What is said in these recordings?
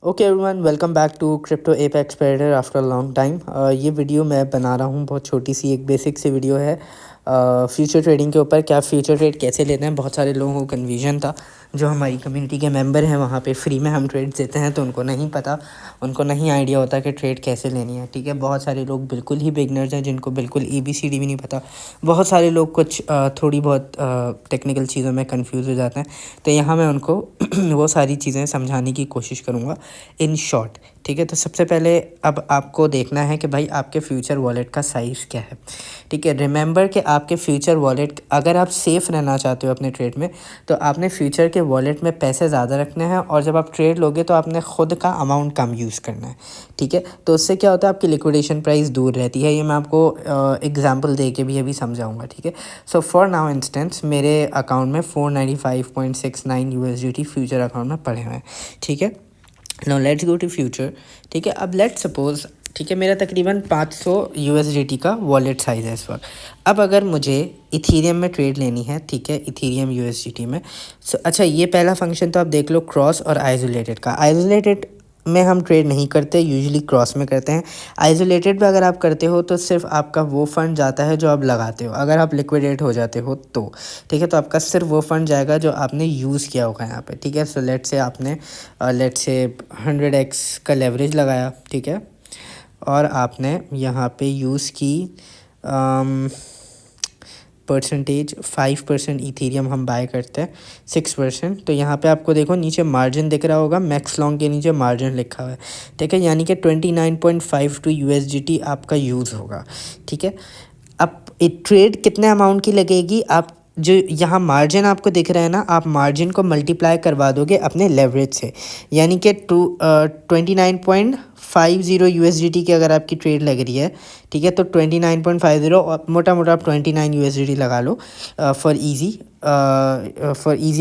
Okay everyone, welcome back to crypto apex trader after a long time. ये video मैं बना रहा हूँ, बहुत छोटी सी एक बेसिक सी वीडियो है फ्यूचर ट्रेडिंग के ऊपर। क्या फ्यूचर ट्रेड कैसे लेते हैं, बहुत सारे लोगों को कन्फ्यूजन था। जो हमारी कम्युनिटी के मेंबर हैं वहाँ पे फ्री में हम ट्रेड देते हैं, तो उनको नहीं पता, उनको नहीं आइडिया होता कि ट्रेड कैसे लेनी है। ठीक है, बहुत सारे लोग बिल्कुल ही बिगनर्स हैं जिनको बिल्कुल ABCD भी नहीं पता। बहुत सारे लोग कुछ थोड़ी बहुत टेक्निकल चीज़ों में कंफ्यूज हो जाते हैं। तो यहाँ मैं उनको वो सारी चीज़ें समझाने की कोशिश करूँगा इन शॉर्ट। ठीक है, तो सबसे पहले अब आपको देखना है कि भाई आपके फ्यूचर वॉलेट का साइज़ क्या है। ठीक है, रिमेंबर कि आपके फ्यूचर वॉलेट, अगर आप सेफ़ रहना चाहते हो अपने ट्रेड में, तो आपने फ्यूचर के वॉलेट में पैसे ज़्यादा रखने हैं, और जब आप ट्रेड लोगे तो आपने खुद का अमाउंट कम यूज़ करना है। ठीक है, तो उससे क्या होता है, आपकी लिक्विडेशन प्राइस दूर रहती है। ये मैं आपको एग्जांपल दे के भी अभी समझाऊंगा। ठीक है, सो फॉर नाउ इंस्टेंस मेरे अकाउंट में 495.69 USDT फ्यूचर अकाउंट में पड़े हुए हैं। ठीक है, now let's go to future. ठीक है, अब लेट्स सपोज, ठीक है, मेरा तकरीबन 500 USDT का वॉलेट साइज़ है इस वक्त। अब अगर मुझे इथीरियम में ट्रेड लेनी है, ठीक है, इथीरियम USDT में, अच्छा ये पहला फंक्शन तो आप देख लो क्रॉस और आइसोलेटेड का। आइसोलेटेड में हम ट्रेड नहीं करते, यूजुअली क्रॉस में करते हैं। आइसोलेटेड पे अगर आप करते हो तो सिर्फ आपका वो फंड जाता है जो आप लगाते हो, अगर आप लिक्विडेट हो जाते हो तो। ठीक है, तो आपका सिर्फ वो फंड जाएगा जो आपने यूज़ किया होगा यहाँ पे। ठीक है, सो लेट्स से आपने 100x का लेवरेज लगाया। ठीक है, और आपने यहाँ पे यूज़ की परसेंटेज 5% इथीरियम हम बाय करते हैं, 6%। तो यहाँ पे आपको देखो नीचे मार्जिन दिख रहा होगा, मैक्स लॉन्ग के नीचे मार्जिन लिखा हुआ है। ठीक है, यानी कि 29.52 USDT आपका यूज़ होगा। ठीक है, अब ट्रेड कितने अमाउंट की लगेगी, आप जो यहाँ मार्जिन आपको दिख रहा है ना, आप मार्जिन को मल्टीप्लाई करवा दोगे अपने लेवरेज से, यानी कि 29.50 USDT की अगर आपकी ट्रेड लग रही है। ठीक है, तो 29.50 और मोटा मोटा आप 29 USDT लगा लो फॉर इजी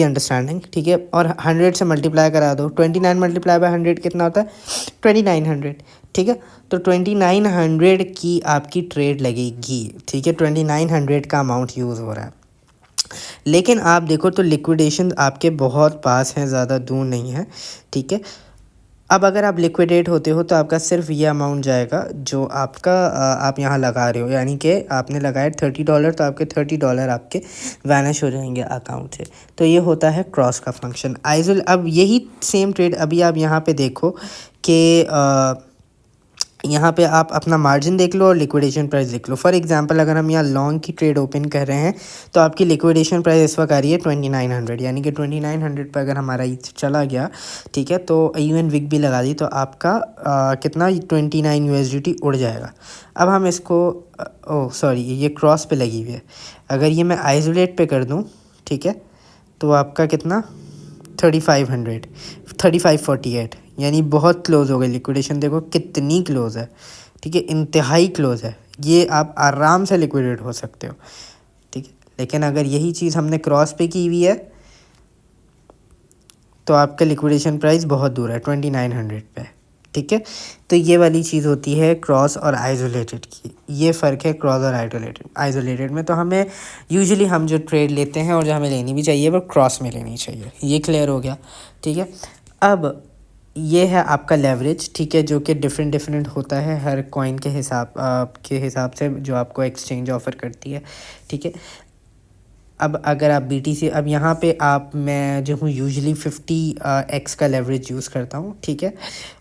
अंडरस्टैंडिंग। ठीक है, और 100 से मल्टीप्लाई करा दो। 29 मल्टीप्लाई बाय 100 कितना होता है, 2900। ठीक है, तो 2900 की आपकी ट्रेड लगेगी। ठीक है, 2900 का अमाउंट यूज़ हो रहा है। लेकिन आप देखो तो लिक्विडेशन आपके बहुत पास हैं, ज़्यादा दूर नहीं है। ठीक है, अब अगर आप लिक्विडेट होते हो तो आपका सिर्फ ये अमाउंट जाएगा जो आपका आप यहाँ लगा रहे हो, यानी कि आपने लगाए $30, तो आपके $30 आपके वैनिश हो जाएंगे अकाउंट से। तो ये होता है क्रॉस का फंक्शन। अब यही सेम ट्रेड अभी आप यहाँ पे देखो कि यहाँ पे आप अपना मार्जिन देख लो और लिक्विडेशन प्राइस देख लो। फॉर एग्जांपल अगर हम यहाँ लॉन्ग की ट्रेड ओपन कर रहे हैं तो आपकी लिक्विडेशन प्राइस इस वक्त आ रही है 2900, यानी कि 2900 पर अगर हमारा ये चला गया, ठीक है, तो इवन विक भी लगा दी तो आपका कितना 29 USDT उड़ जाएगा। अब हम इसको ओह सॉरी, ये क्रॉस पे लगी हुई है। अगर ये मैं आइसोलेट पे कर दूँ, ठीक है, तो आपका कितना 3548, यानी बहुत क्लोज हो गई लिक्विडेशन। देखो कितनी क्लोज है। ठीक है, इंतहाई क्लोज है, ये आप आराम से लिक्विडेट हो सकते हो। ठीक है, लेकिन अगर यही चीज़ हमने क्रॉस पे की हुई है तो आपका लिक्विडेशन प्राइस बहुत दूर है, 2900 पे। ठीक है, तो ये वाली चीज़ होती है क्रॉस और आइसोलेटेड की, ये फ़र्क है क्रॉस और आइसोलेटेड में। तो हमें यूजुअली हम जो ट्रेड लेते हैं और जो हमें लेनी भी चाहिए वो क्रॉस में लेनी चाहिए। ये क्लियर हो गया। ठीक है, अब ये है आपका लेवरेज। ठीक है, जो कि डिफरेंट होता है हर कॉइन के हिसाब से जो आपको एक्सचेंज ऑफ़र करती है। ठीक है, अब अगर आप BTC, अब यहाँ पे मैं जो हूँ यूजुअली 50x का लेवरेज यूज़ करता हूँ। ठीक है,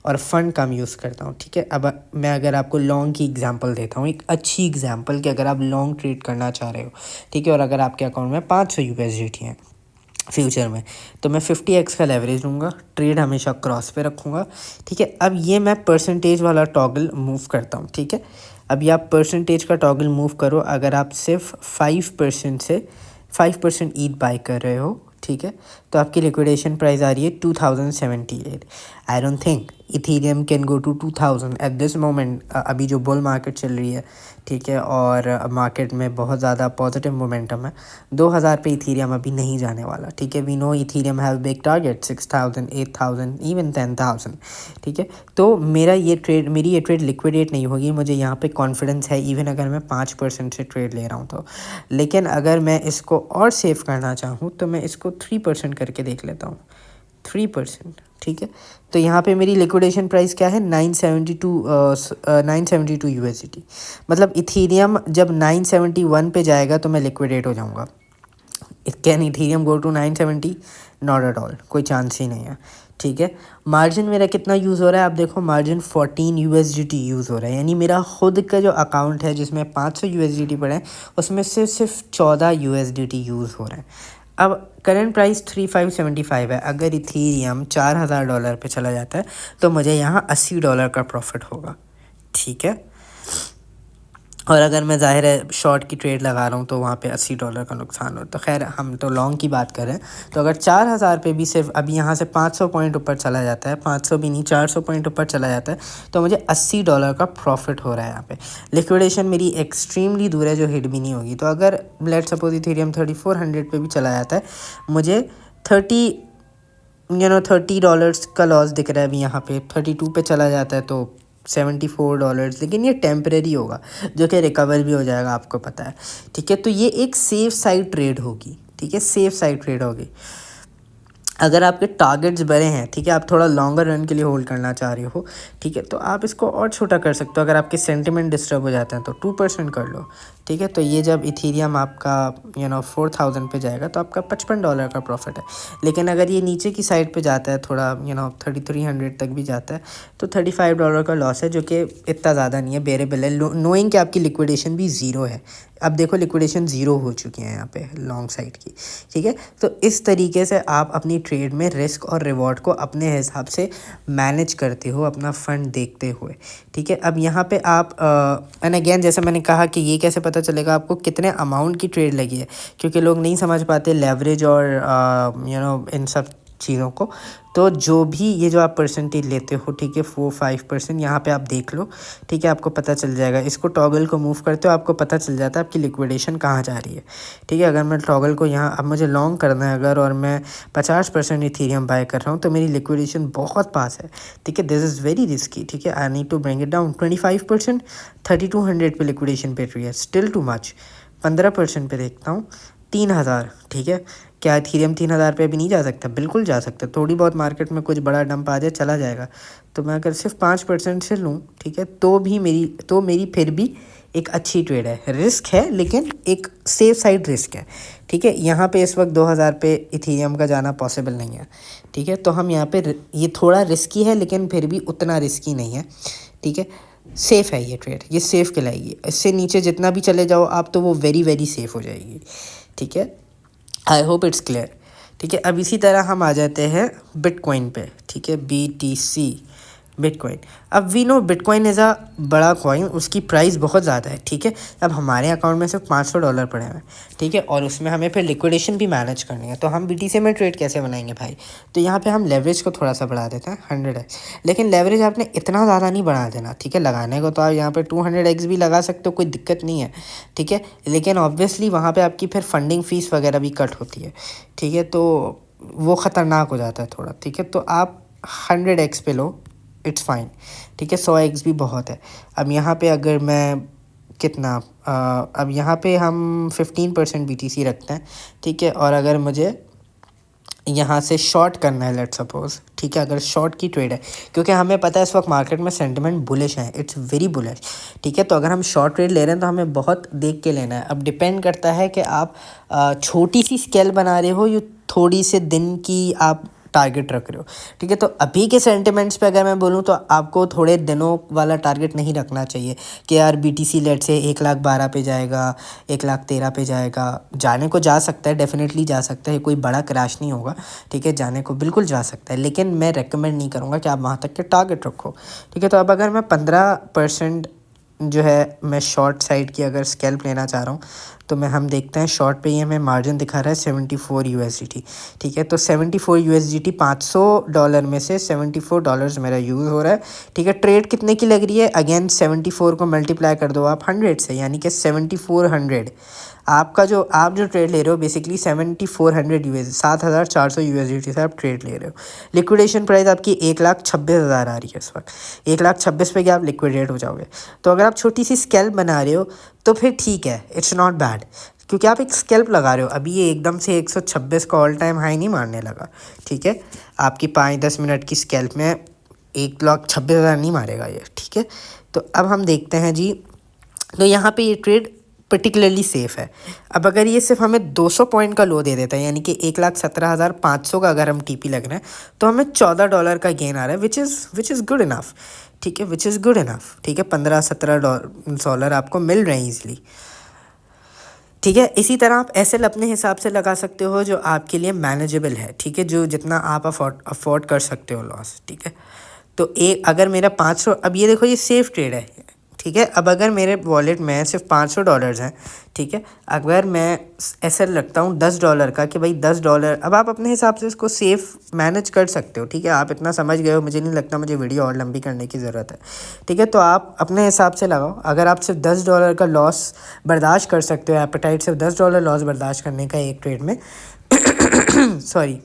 और फंड कम यूज़ करता हूँ। ठीक है, अब मैं अगर आपको लॉन्ग की एग्जांपल देता हूँ, एक अच्छी एग्जांपल कि अगर आप लॉन्ग ट्रेड करना चाह रहे हो, ठीक है, और अगर आपके अकाउंट में 500 USDT हैं फ्यूचर में, तो मैं 50x का लेवरेज लूँगा, ट्रेड हमेशा क्रॉस पे रखूँगा। ठीक है, अब ये मैं परसेंटेज वाला टॉगल मूव करता हूँ। ठीक है, अब ये आप परसेंटेज का टॉगल मूव करो, अगर आप सिर्फ 5% ईथ बाय कर रहे हो, ठीक है, तो आपकी लिक्विडेशन प्राइस आ रही है 2078। I don't think Ethereum can go to 2000 at this moment. अभी जो बुल मार्केट चल रही है, ठीक है, और मार्केट में बहुत ज़्यादा पॉजिटिव मोमेंटम है, 2000 पे इथीरियम अभी नहीं जाने वाला। ठीक है, we know Ethereum have big target 6000, 8000, even 10,000। ठीक है, तो मेरी ये ट्रेड लिक्विडेट नहीं होगी, मुझे यहाँ पे कॉन्फिडेंस है, इवन अगर मैं 5% से ट्रेड ले रहा हूँ तो। लेकिन अगर मैं इसको और सेव करना चाहूँ तो मैं इसको 3% करके देख लेता हूँ। 3%, ठीक है। तो यहाँ पे मेरी लिक्विडेशन प्राइस क्या है 972 USDT। मतलब इथीरियम जब 971 पे जाएगा तो मैं लिक्विडेट हो जाऊँगा। Can Ethereum go to 970? Not at all, कोई चांस ही नहीं है। ठीक है, मार्जिन मेरा कितना यूज़ हो रहा है आप देखो, मार्जिन 14 USDT यूज़ हो रहा है। यानी मेरा खुद का जो अकाउंट है जिसमें 500 USDT पड़े हैं उसमें से सिर्फ 14 USDT यूज़ हो रहे हैं। अब करंट प्राइस 3575 है। अगर इथीरियम $4000 पे चला जाता है तो मुझे यहाँ $80 का प्रॉफिट होगा। ठीक है, और अगर मैं ज़ाहिर है शॉर्ट की ट्रेड लगा रहा हूँ तो वहाँ पे $80 का नुकसान हो। तो खैर हम तो लॉन्ग की बात कर रहे हैं। तो अगर 4000 पे भी सिर्फ अभी यहाँ से 500 पॉइंट ऊपर चला जाता है, 500 भी नहीं 400 पॉइंट ऊपर चला जाता है तो मुझे $80 का प्रॉफिट हो रहा है यहाँ पे। लिक्विडेशन मेरी एक्सट्रीमली दूर है जो हिट भी नहीं होगी। तो अगर लेट्स सपोज इथेरियम 3400 पे भी चला जाता है, मुझे $30 का लॉस दिख रहा है अभी यहाँ पे। 32 पे चला जाता है तो $74, लेकिन ये टेम्परेरी होगा जो कि रिकवर भी हो जाएगा, आपको पता है। ठीक है, तो ये एक सेफ साइड ट्रेड होगी। ठीक है, सेफ साइड ट्रेड होगी। अगर आपके टारगेट्स बड़े हैं, ठीक है, आप थोड़ा लॉन्गर रन के लिए होल्ड करना चाह रहे हो, ठीक है, तो आप इसको और छोटा कर सकते हो। अगर आपके सेंटिमेंट डिस्टर्ब हो जाते हैं तो 2% कर लो। ठीक है, तो ये जब इथीरियम आपका 4000 पे जाएगा तो आपका $55 का प्रॉफिट है। लेकिन अगर ये नीचे की साइड पे जाता है थोड़ा 3300 तक भी जाता है तो $35 का लॉस है, जो कि इतना ज़्यादा नहीं है, बेरेबल है, नोइंग कि आपकी लिक्विडेशन भी ज़ीरो है। अब देखो लिक्विडेशन ज़ीरो हो चुकी है यहाँ पे लॉन्ग साइड की। ठीक है, तो इस तरीके से आप अपनी ट्रेड में रिस्क और रिवॉर्ड को अपने हिसाब से मैनेज करते हो, अपना फंड देखते हुए। ठीक है, अब यहाँ पे आप एंड अगेन जैसे मैंने कहा कि ये कैसे पता चलेगा आपको कितने अमाउंट की ट्रेड लगी है, क्योंकि लोग नहीं समझ पाते लेवरेज और इन सब चीज़ों को। तो जो भी ये जो आप परसेंटेज लेते हो, ठीक है, 4-5% यहाँ पे आप देख लो। ठीक है, आपको पता चल जाएगा। इसको टॉगल को मूव करते हो आपको पता चल जाता है आपकी लिक्विडेशन कहाँ जा रही है। ठीक है, अगर मैं टॉगल को यहाँ अब मुझे लॉन्ग करना है अगर, और मैं 50% इथीरियम बाय कर रहा हूँ तो मेरी लिक्विडेशन बहुत पास है। ठीक है, दिस इज़ वेरी रिस्की। ठीक है, I need to bring it down. 25% 3200 पे लिक्विडेशन पे रही है, स्टिल टू मच। 15% पे देखता हूँ 3000। ठीक है, क्या इथीरियम 3000 पे भी नहीं जा सकता? बिल्कुल जा सकता है। थोड़ी बहुत मार्केट में कुछ बड़ा डंप आ जाए चला जाएगा। तो मैं अगर सिर्फ 5% से लूँ, ठीक है, तो मेरी फिर भी एक अच्छी ट्रेड है। रिस्क है लेकिन एक सेफ साइड रिस्क है। ठीक है, यहाँ पे इस वक्त 2000 पे इथीरियम का जाना पॉसिबल नहीं है। ठीक है, तो हम यहाँ पे ये थोड़ा रिस्की है लेकिन फिर भी उतना रिस्की नहीं है। ठीक है, सेफ़ है ये ट्रेड, ये सेफ़ कहलाएगी। इससे नीचे जितना भी चले जाओ आप तो वो वेरी वेरी सेफ़ हो जाएगी। ठीक है, आई होप इट्स क्लियर। ठीक है, अब इसी तरह हम आ जाते हैं बिटकॉइन पे। ठीक है, BTC बिटकॉइन। अब we know bitcoin is a बड़ा कॉइन, उसकी प्राइस बहुत ज़्यादा है। ठीक है, अब हमारे अकाउंट में सिर्फ $500 पड़े हैं। ठीक है, और उसमें हमें फिर लिक्विडेशन भी मैनेज करनी है। तो हम BTC में ट्रेड कैसे बनाएंगे भाई? तो यहाँ पे हम लेवरेज को थोड़ा सा बढ़ा देते हैं 100x। लेकिन लेवरेज आपने इतना ज़्यादा नहीं बढ़ा देना। ठीक है, लगाने को तो आप यहाँ पे 200x भी लगा सकते हो, कोई दिक्कत नहीं है। ठीक है, लेकिन ऑब्वियसली वहाँ पर आपकी फिर फंडिंग फ़ीस वगैरह भी कट होती है। ठीक है, तो वो ख़तरनाक हो जाता है थोड़ा। ठीक है, तो आप 100x पे लो, इट्स फाइन। ठीक है, 100x भी बहुत है। अब यहाँ पे अगर मैं कितना अब यहाँ पे हम 15% BTC रखते हैं। ठीक है, और अगर मुझे यहाँ से शॉर्ट करना है लेट्स सपोज, ठीक है, अगर शॉर्ट की ट्रेड है, क्योंकि हमें पता है इस वक्त मार्केट में सेंटिमेंट बुलिश है, इट्स वेरी बुलिश। ठीक है, तो अगर हम शॉर्ट ट्रेड ले रहे हैं तो हमें बहुत देख के लेना है। अब डिपेंड करता है कि आप छोटी सी स्केल बना रहे हो या थोड़ी से दिन की आप टारगेट रख रहे हो। ठीक है, तो अभी के सेंटिमेंट्स पे अगर मैं बोलूँ तो आपको थोड़े दिनों वाला टारगेट नहीं रखना चाहिए कि यार BTC लेट से 1,12,000 पे जाएगा, 1,13,000 पे जाएगा। जाने को जा सकता है, डेफिनेटली जा सकता है, कोई बड़ा क्रैश नहीं होगा। ठीक है, जाने को बिल्कुल जा सकता है, लेकिन मैं रेकमेंड नहीं करूँगा कि आप वहाँ तक के टारगेट रखो। ठीक है, तो अब अगर मैं 15% जो है मैं शॉर्ट साइड की अगर स्कैल्प लेना चाह रहा हूँ तो हम देखते हैं शॉर्ट पे ही हमें मार्जिन दिखा रहा है 74 USDT। ठीक है, तो 74 USDT $500 में से $74 मेरा यूज़ हो रहा है। ठीक है, ट्रेड कितने की लग रही है? अगेन 74 को मल्टीप्लाई कर दो आप 100 से, यानी कि 7400। आप जो ट्रेड ले रहे हो बेसिकली 7400 USD, 7400 USDT से आप ट्रेड ले रहे हो। लिक्विडेशन प्राइस आपकी 1,26,000 आ रही है इस वक्त। 1,26,000 पे क्या आप लिक्विडेट हो जाओगे? तो अगर आप छोटी सी स्केल बना रहे हो तो फिर ठीक है, इट्स नॉट बैड, क्योंकि आप एक स्कैल्प लगा रहे हो। अभी ये एकदम से 126 का ऑल टाइम हाई नहीं मारने लगा, ठीक है। आपकी 5-10 मिनट की स्कैल्प में 1,26,000 नहीं मारेगा ये, ठीक है। तो अब हम देखते हैं जी, तो यहाँ पे ये ट्रेड पर्टिकुलरली सेफ़ है। अब अगर ये सिर्फ हमें 200 पॉइंट का लो दे देता है, यानी कि 1,17,500 का अगर हम टीपी लग रहे हैं, तो हमें $14 का गेन आ रहा है, विच इज़ गुड इनफ, ठीक है, विच इज़ गुड इनफ, ठीक है। $15-17 आपको मिल रहे हैं ईजिली, ठीक है। इसी तरह आप एसएल अपने हिसाब से लगा सकते हो जो आपके लिए मैनेजेबल है, ठीक है, जो जितना आप अफोर्ड कर सकते हो लॉस, ठीक है। तो एक अगर मेरा 500, अब ये देखो ये सेफ ट्रेड है, ठीक है। अब अगर मेरे वॉलेट में सिर्फ $500 हैं, ठीक है, अगर मैं ऐसा रखता हूँ $10 का कि भाई $10, अब आप अपने हिसाब से इसको सेफ मैनेज कर सकते हो, ठीक है। आप इतना समझ गए हो, मुझे नहीं लगता मुझे वीडियो और लंबी करने की ज़रूरत है, ठीक है। तो आप अपने हिसाब से लगाओ। अगर आप सिर्फ $10 का लॉस बर्दाश्त कर सकते हो, एपेटाइट सिर्फ $10 लॉस बर्दाश्त करने का एक ट्रेड में सॉरी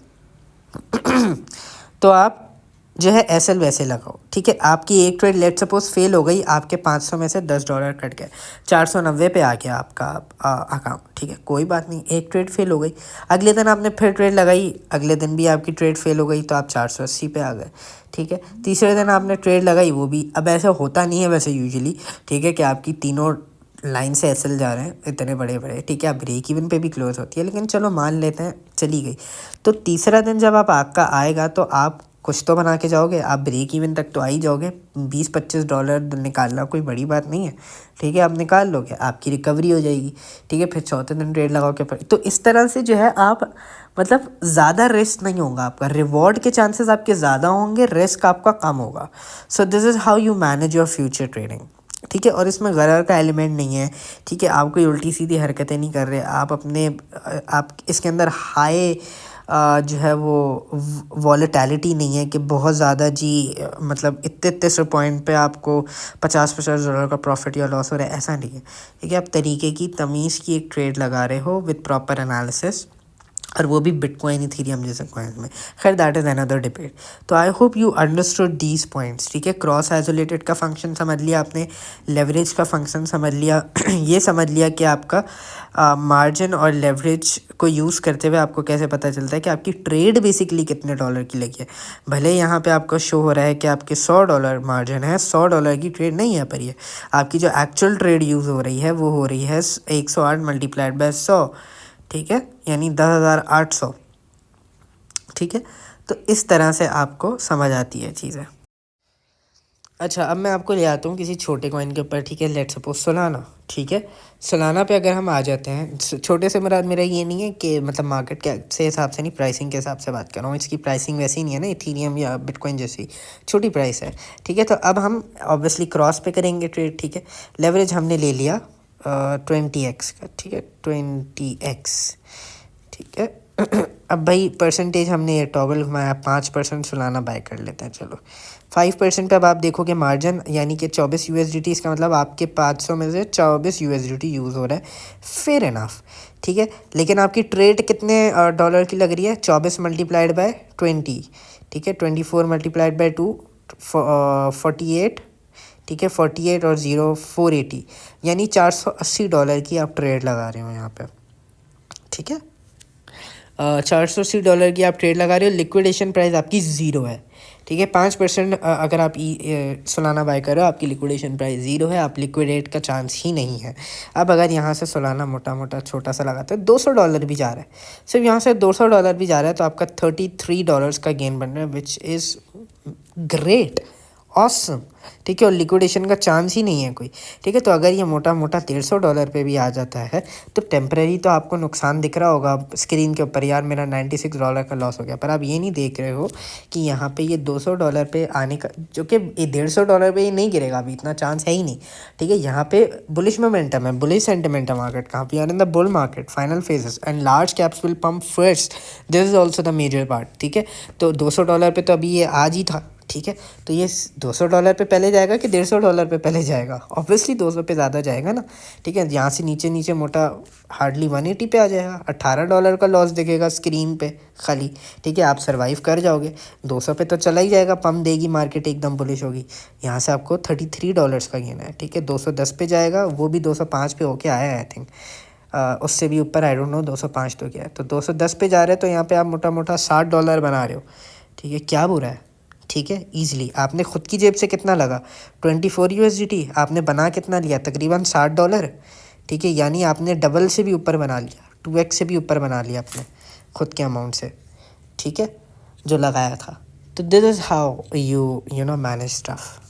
तो आप जो है एसएल वैसे लगाओ, ठीक है। आपकी एक ट्रेड लेट सपोज फेल हो गई, आपके 500 में से $10 कट गए, 490 पे आ गया आपका अकाउंट, ठीक है, कोई बात नहीं, एक ट्रेड फेल हो गई। अगले दिन आपने फिर ट्रेड लगाई, अगले दिन भी आपकी ट्रेड फेल हो गई, तो आप 480 पे आ गए, ठीक है। तीसरे दिन आपने ट्रेड लगाई, वो भी, अब ऐसा होता नहीं है वैसे यूजुअली, ठीक है, कि आपकी तीनों लाइन से एसएल जा रहे हैं इतने बड़े बड़े, ठीक है। आप ब्रेक इवन पे भी क्लोज होती है, लेकिन चलो मान लेते हैं चली गई। तो तीसरा दिन जब आप आपका आएगा, तो आप कुछ तो बना के जाओगे, आप ब्रेक इवन तक तो आ ही जाओगे। $20-25 निकालना कोई बड़ी बात नहीं है, ठीक है, आप निकाल लोगे, आपकी रिकवरी हो जाएगी, ठीक है। फिर चौथे दिन ट्रेड लगाओ के पर, तो इस तरह से जो है आप मतलब ज़्यादा रिस्क नहीं होगा आपका, रिवॉर्ड के चांसेस आपके ज़्यादा होंगे, रिस्क आपका कम होगा। So this is how you manage your future trading, ठीक है। और इसमें गरर का एलिमेंट नहीं है, ठीक है, आप कोई उल्टी सीधी हरकतें नहीं कर रहे, आप अपने आप इसके अंदर हाई जो है वो वॉलेटिलिटी नहीं है कि बहुत ज़्यादा जी, मतलब इतने से पॉइंट पे आपको $50-50 का प्रॉफिट या लॉस हो रहा है, ऐसा नहीं है, ठीक है। आप तरीके की तमीज़ की एक ट्रेड लगा रहे हो विद प्रॉपर एनालिसिस, और वो भी बिटकॉइन इथेरियम जैसे कॉइन्स में। खैर दैट इज़ अनदर डिबेट। तो I hope you understood these points, ठीक है। क्रॉस आइसोलेटेड का फंक्शन समझ लिया आपने, लेवरेज का फंक्शन समझ लिया ये समझ लिया कि आपका मार्जिन और लेवरेज को यूज़ करते हुए आपको कैसे पता चलता है कि आपकी ट्रेड बेसिकली कितने डॉलर की लगी है। भले यहाँ पे आपको शो हो रहा है कि आपके $100 मार्जिन है, $100 की ट्रेड नहीं है, पर ये आपकी जो एक्चुअल ट्रेड यूज़ हो रही है वो हो रही है 108 मल्टीप्लाइड बाय 100, ठीक है, यानी 10,800, ठीक है। तो इस तरह से आपको समझ आती है चीज़ें। अच्छा, अब मैं आपको ले आता हूँ किसी छोटे कॉइन के ऊपर, ठीक है, लेट्स सपोज सोलाना, ठीक है। सोलाना पे अगर हम आ जाते हैं, छोटे से मेरा ये नहीं है कि मतलब मार्केट के से हिसाब से नहीं, प्राइसिंग के हिसाब से बात कर रहा हूँ। इसकी प्राइसिंग वैसी नहीं है ना इथेरियम या बिटकॉइन जैसी, छोटी प्राइस है, ठीक है। तो अब हम ऑब्वियसली क्रॉस पे करेंगे ट्रेड, ठीक है। लेवरेज हमने ले लिया 20x का, ठीक है, 20x, ठीक है। अब भाई परसेंटेज हमने ये टॉगल घुमाया, 5% सोलाना बाय कर लेते हैं, चलो 5% पे। अब आप देखोगे मार्जिन यानी कि 24 USDT, इसका मतलब आपके 500 में से 24 USDT यूज़ हो रहा है, फेयर इनफ, ठीक है। लेकिन आपकी ट्रेड कितने डॉलर की लग रही है, 24 मल्टीप्लाइड बाय 20, ठीक है, 24 मल्टीप्लाइड बाय 2 48, ठीक है, 48 और 0 480, यानी $480 की आप ट्रेड लगा रहे हो यहाँ पे, ठीक है। $480 की आप ट्रेड लगा रहे हो, लिक्विडेशन प्राइस आपकी 0 है, ठीक है। 5% अगर आप सोलाना बाय कर रहे हो, आपकी लिक्विडेशन प्राइस 0 है, आप लिक्विडेट का चांस ही नहीं है। अब अगर यहाँ से सोलाना मोटा मोटा छोटा सा लगाते हैं, $200 भी जा रहा है, सिर्फ यहाँ से $200 भी जा रहा है, तो आपका $33 का गेन बन रहा है, विच इज़ ग्रेट, ऑसम, ठीक है। और लिक्विडेशन का चांस ही नहीं है कोई, ठीक है। तो अगर ये मोटा मोटा $150 पे भी आ जाता है, तो टेम्परेरी तो आपको नुकसान दिख रहा होगा स्क्रीन के ऊपर, यार मेरा $96 का लॉस हो गया, पर आप ये नहीं देख रहे हो कि यहाँ पे ये $200 पे आने का, जो कि $150 पे ये नहीं गिरेगा, अभी इतना चांस है ही नहीं, ठीक है। यहाँ पे बुलिश मोमेंटम है, बुलिश सेंटिमेंट है मार्केट का, we are in the bull market, final phases and large caps will pump first, this is also the major part, ठीक है। तो $200 पे तो अभी ये आज ही था, ठीक है। तो ये $200 पे पहले जाएगा कि $150 पे पहले जाएगा, ऑब्वियसली 200 पे ज़्यादा जाएगा ना, ठीक है। यहाँ से नीचे नीचे मोटा हार्डली 180 पे आ जाएगा, $18 का लॉस दिखेगा स्क्रीन पे खाली, ठीक है। आप सर्वाइव कर जाओगे, 200 पे तो चला ही जाएगा, पम्प देगी मार्केट, एकदम बुलिश होगी। यहाँ से आपको $33 का गेन है, ठीक है। 210 पे जाएगा, वो भी 205 पे होके आया है आई थिंक, उससे भी ऊपर आई डोंट नो 205 तो क्या है, तो 210 पे जा रहे हैं, तो यहाँ पे आप मोटा मोटा $60 बना रहे हो, ठीक है, क्या बुरा है, ठीक है, ईजिली। आपने खुद की जेब से कितना लगा, 24 USDT, आपने बना कितना लिया, तकरीबन $60, ठीक है, यानी आपने डबल से भी ऊपर बना लिया, 2x से भी ऊपर बना लिया अपने खुद के अमाउंट से, ठीक है, जो लगाया था। तो this is how you know manage stuff.